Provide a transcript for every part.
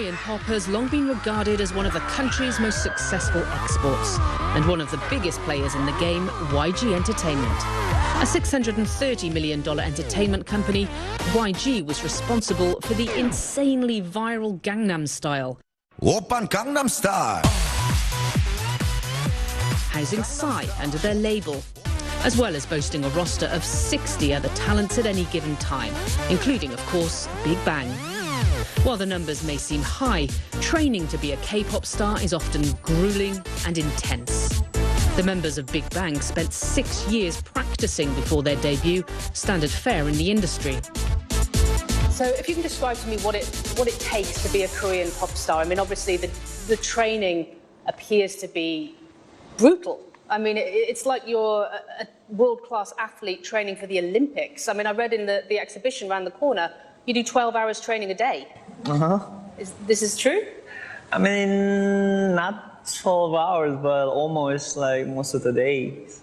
Korean pop has long been regarded as one of the country's most successful exports, and one of the biggest players in the game, YG Entertainment. A $630 million entertainment company, YG was responsible for the insanely viral Gangnam Style. Oppan Gangnam Style! Housing Psy under their label, as well as boasting a roster of 60 other talents at any given time, including, of course, Big Bang. While the numbers may seem high, training to be a K-pop star is often grueling and intense. The members of Big Bang spent 6 years practicing before their debut, standard fare in the industry. So if you can describe to me what it takes to be a Korean pop star. I mean, obviously the training appears to be brutal. I mean, it's like you're a world-class athlete training for the Olympics. I mean, I read in the exhibition around the corner, you do 12 hours training a day. Uh-huh. This is true? I mean, not 12 hours, but almost like most of the days.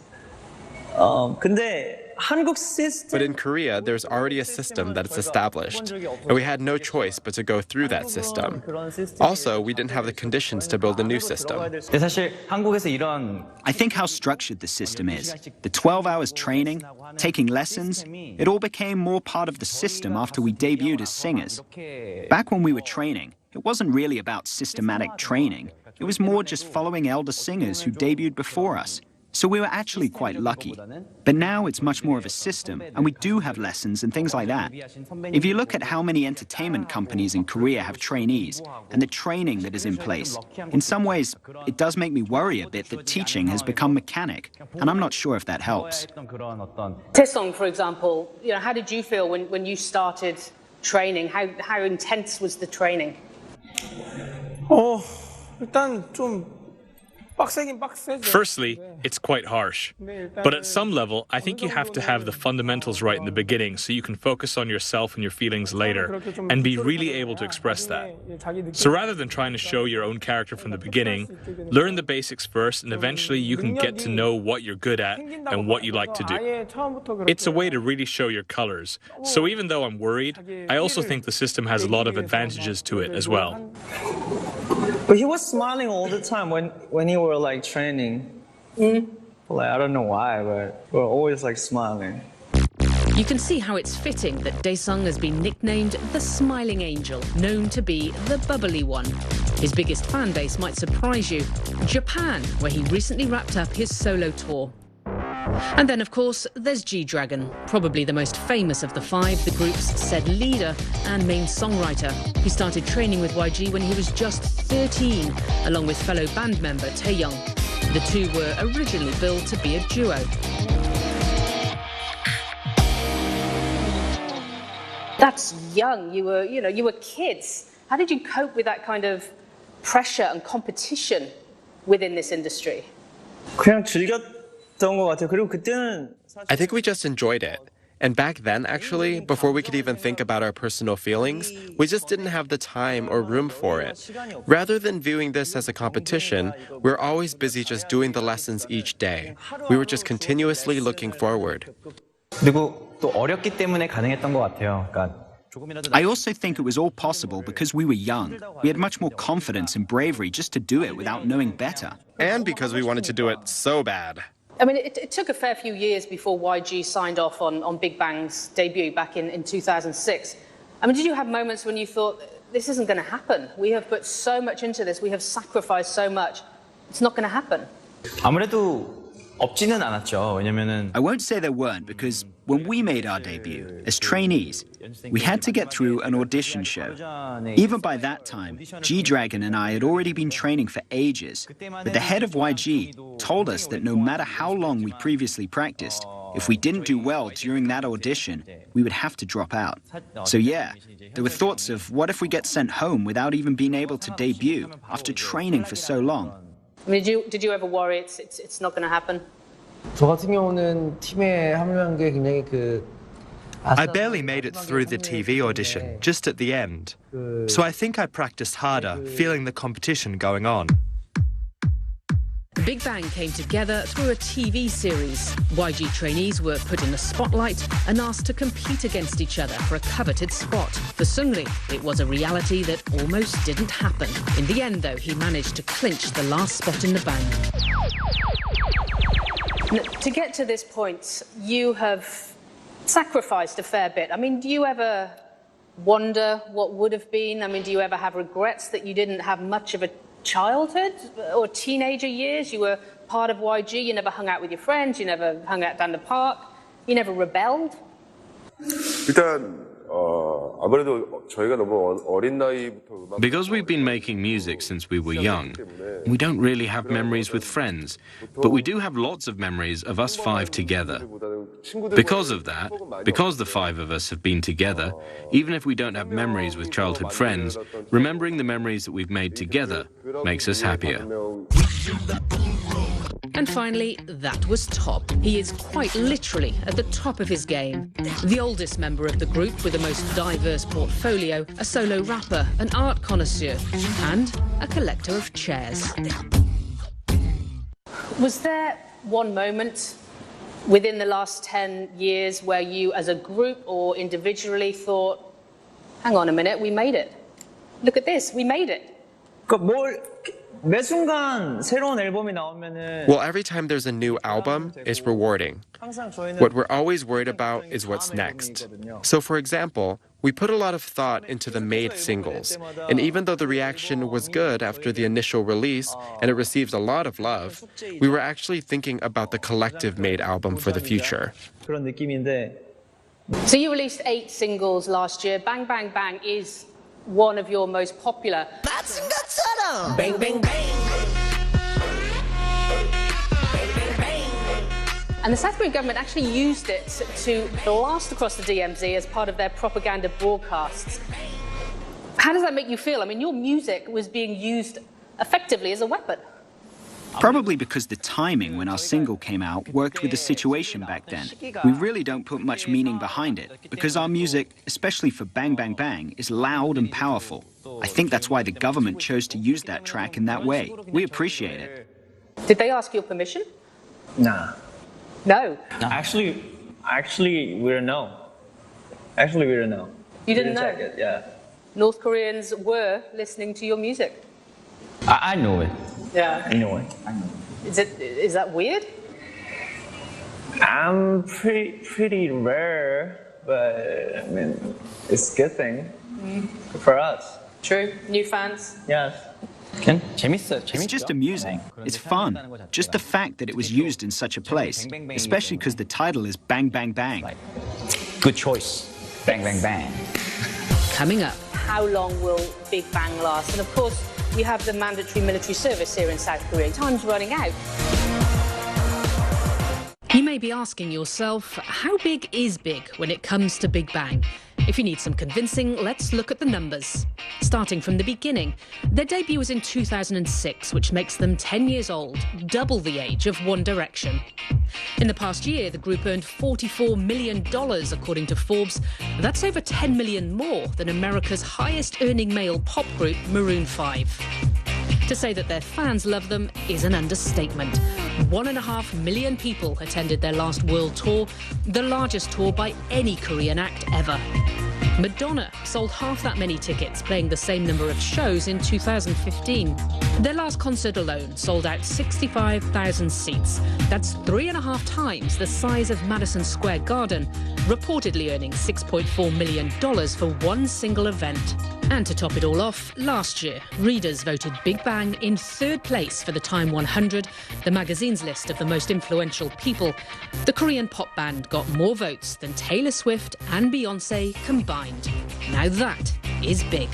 But in Korea, there's already a system that is established, and we had no choice but to go through that system. Also, we didn't have the conditions to build a new system. I think how structured the system is, the 12 hours training, taking lessons, it all became more part of the system after we debuted as singers. Back when we were training, it wasn't really about systematic training. It was more just following elder singers who debuted before us. So we were actually quite lucky. But now it's much more of a system, and we do have lessons and things like that. If you look at how many entertainment companies in Korea have trainees, and the training that is in place, in some ways, it does make me worry a bit that teaching has become mechanic, and I'm not sure if that helps. Taesung, for example, how did you feel when you started training? How intense was the training? 일단 좀 Firstly, it's quite harsh. But at some level, I think you have to have the fundamentals right in the beginning so you can focus on yourself and your feelings later and be really able to express that. So rather than trying to show your own character from the beginning, learn the basics first and eventually you can get to know what you're good at and what you like to do. It's a way to really show your colors. So even though I'm worried, I also think the system has a lot of advantages to it as well. But he was smiling all the time when you were like training. Like, I don't know why, but we're always like smiling. You can see how it's fitting that Daesung has been nicknamed the Smiling Angel, known to be the bubbly one. His biggest fan base might surprise you, Japan, where he recently wrapped up his solo tour. And then, of course, there's G-Dragon, probably the most famous of the five, the group's said leader and main songwriter. He started training with YG when he was just 13, along with fellow band member Taeyoung. The two were originally billed to be a duo. That's young. You were kids. How did you cope with that kind of pressure and competition within this industry? I think we just enjoyed it. And back then, actually, before we could even think about our personal feelings, we just didn't have the time or room for it. Rather than viewing this as a competition, we're always busy just doing the lessons each day. We were just continuously looking forward. I also think it was all possible because we were young. We had much more confidence and bravery just to do it without knowing better. And because we wanted to do it so bad. I mean, it took a fair few years before YG signed off on Big Bang's debut back in 2006. I mean, did you have moments when you thought, this isn't going to happen? We have put so much into this. We have sacrificed so much. It's not going to happen. I won't say there weren't, because when we made our debut as trainees, we had to get through an audition show. Even by that time, G-Dragon and I had already been training for ages, but the head of YG told us that no matter how long we previously practiced, if we didn't do well during that audition, we would have to drop out. So yeah, there were thoughts of what if we get sent home without even being able to debut after training for so long. I mean, did you ever worry it's not going to happen? I barely made it through the TV audition, just at the end. So I think I practiced harder, feeling the competition going on. Big Bang came together through a TV series. YG trainees were put in the spotlight and asked to compete against each other for a coveted spot. For Seungri, it was a reality that almost didn't happen. In the end, though, he managed to clinch the last spot in the band. To get to this point, you have sacrificed a fair bit. I mean, do you ever wonder what would have been? I mean, do you ever have regrets that you didn't have much of a childhood or teenager years? You were part of YG, you never hung out with your friends, you never hung out down the park, you never rebelled? Because we've been making music since we were young, we don't really have memories with friends, but we do have lots of memories of us five together. Because of that, because the five of us have been together, even if we don't have memories with childhood friends, remembering the memories that we've made together makes us happier. And finally, that was Top. He is quite literally at the top of his game. The oldest member of the group with the most diverse portfolio, a solo rapper, an art connoisseur, and a collector of chairs. Was there one moment within the last 10 years where you as a group or individually thought, hang on a minute, we made it. Look at this, we made it. Well, every time there's a new album, it's rewarding. What we're always worried about is what's next. So, for example, we put a lot of thought into the made singles, and even though the reaction was good after the initial release and it received a lot of love, we were actually thinking about the collective made album for the future. So you released 8 singles last year. Bang Bang Bang is one of your most popular. Bang, bang, bang. And the South Korean government actually used it to blast across the DMZ as part of their propaganda broadcasts. How does that make you feel? I mean, your music was being used effectively as a weapon. Probably because the timing when our single came out worked with the situation back then. We really don't put much meaning behind it, because our music, especially for Bang Bang Bang, is loud and powerful. I think that's why the government chose to use that track in that way. We appreciate it. Did they ask your permission? Nah. No. Actually, we don't know. Actually, we don't know. You didn't know? Check it, yeah. North Koreans were listening to your music. I know it. Yeah. I know it. Is that weird? I'm pretty rare, but I mean, it's a good thing for us. True. New fans? Yes. It's just amusing. It's fun. Just the fact that it was used in such a place, especially because the title is Bang Bang Bang. Good choice. Bang Bang Bang. Coming up. How long will Big Bang last? And of course, we have the mandatory military service here in South Korea. Time's running out. You may be asking yourself, how big is big when it comes to Big Bang? If you need some convincing, let's look at the numbers. Starting from the beginning, their debut was in 2006, which makes them 10 years old, double the age of One Direction. In the past year, the group earned $44 million, according to Forbes. That's over 10 million more than America's highest-earning male pop group, Maroon 5. To say that their fans love them is an understatement. 1.5 million people attended their last world tour, the largest tour by any Korean act ever. Madonna sold half that many tickets, playing the same number of shows in 2015. Their last concert alone sold out 65,000 seats. That's 3.5 times the size of Madison Square Garden, reportedly earning $6.4 million for one single event. And to top it all off, last year, readers voted Big Bang in 3rd place for the Time 100, the magazine's list of the most influential people. The Korean pop band got more votes than Taylor Swift and Beyoncé combined. Now that is big.